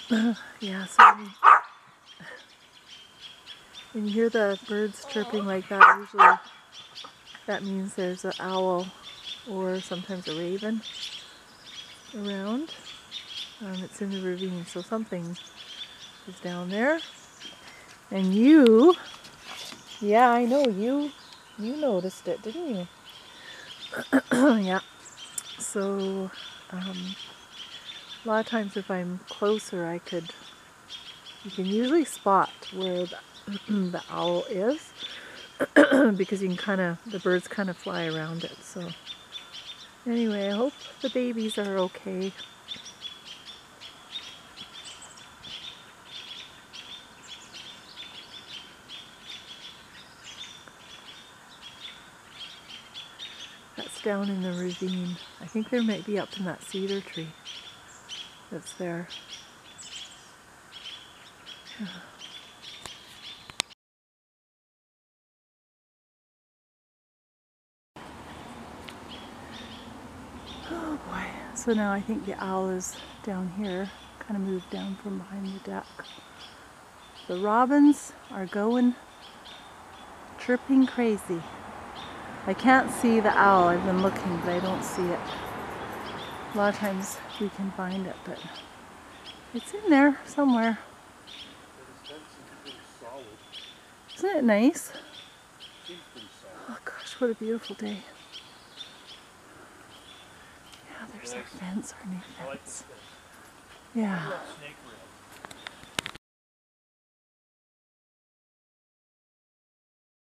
Yeah, so when you hear the birds chirping like that, usually that means there's an owl or sometimes a raven around. It's in the ravine, so something is down there. And yeah, I know, you noticed it, didn't you? Yeah. So, a lot of times if I'm closer, you can usually spot where the owl is because the birds kind of fly around it. So, anyway, I hope the babies are okay. That's down in the ravine. I think there might be up in that cedar tree that's there. Oh boy. So now I think the owl is down here, kind of moved down from behind the deck. The robins are going chirping crazy. I can't see the owl. I've been looking, but I don't see it. A lot of times we can find it, but it's in there somewhere. Isn't it nice? Oh gosh, what a beautiful day. Yeah, there's our fence, our new fence. Yeah.